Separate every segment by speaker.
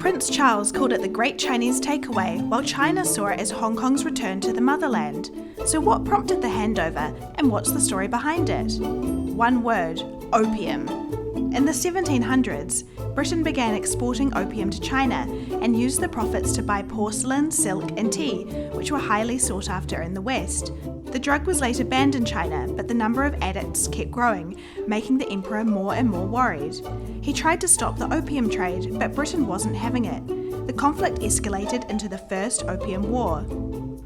Speaker 1: Prince Charles called it the Great Chinese Takeaway, while China saw it as Hong Kong's return to the motherland. So what prompted the handover, and what's the story behind it? One word: opium. In the 1700s, Britain began exporting opium to China and used the profits to buy porcelain, silk and tea, which were highly sought after in the West. The drug was later banned in China, but the number of addicts kept growing, making the emperor more and more worried. He tried to stop the opium trade, but Britain wasn't having it. The conflict escalated into the First Opium War.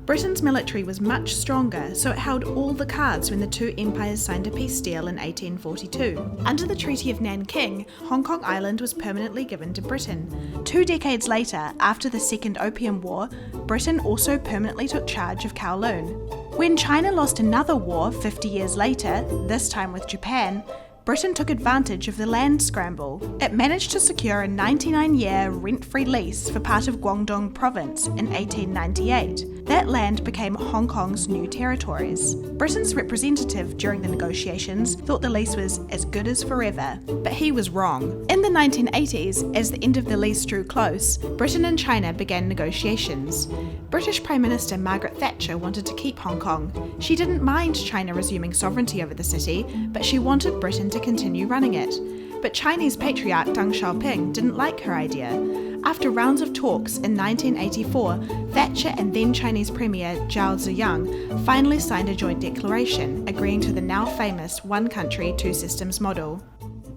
Speaker 1: Britain's military was much stronger, so it held all the cards when the two empires signed a peace deal in 1842. Under the Treaty of Nanking, Hong Kong Island was permanently given to Britain. 2 decades later, after the Second Opium War, Britain also permanently took charge of Kowloon. When China lost another war 50 years later, this time with Japan, Britain took advantage of the land scramble. It managed to secure a 99-year rent-free lease for part of Guangdong province in 1898. That land became Hong Kong's new territories. Britain's representative during the negotiations thought the lease was as good as forever, but he was wrong. In the 1980s, as the end of the lease drew close, Britain and China began negotiations. British Prime Minister Margaret Thatcher wanted to keep Hong Kong. She didn't mind China resuming sovereignty over the city, but she wanted Britain to continue running it. But Chinese patriarch Deng Xiaoping didn't like her idea. After rounds of talks in 1984, Thatcher and then Chinese Premier Zhao Ziyang finally signed a joint declaration, agreeing to the now famous one country, two systems model.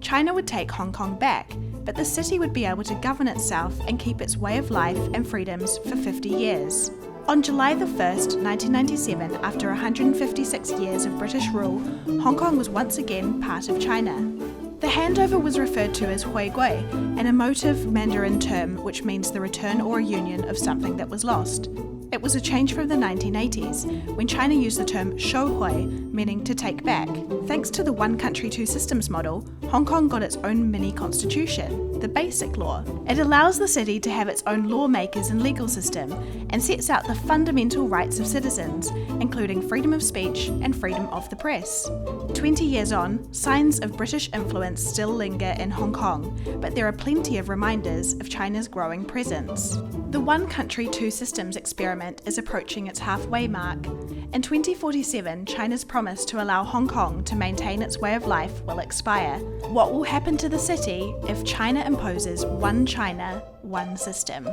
Speaker 1: China would take Hong Kong back, but the city would be able to govern itself and keep its way of life and freedoms for 50 years. On July 1, 1997, after 156 years of British rule, Hong Kong was once again part of China. The handover was referred to as Hui Gui, an emotive Mandarin term which means the return or union of something that was lost. It was a change from the 1980s, when China used the term shou hui, meaning to take back. Thanks to the one country, two systems model, Hong Kong got its own mini-constitution, the Basic Law. It allows the city to have its own lawmakers and legal system, and sets out the fundamental rights of citizens, including freedom of speech and freedom of the press. 20 years on, signs of British influence still linger in Hong Kong, but there are plenty of reminders of China's growing presence. The one country, two systems experiment is approaching its halfway mark. In 2047, China's promise to allow Hong Kong to maintain its way of life will expire. What will happen to the city if China imposes one China, one system?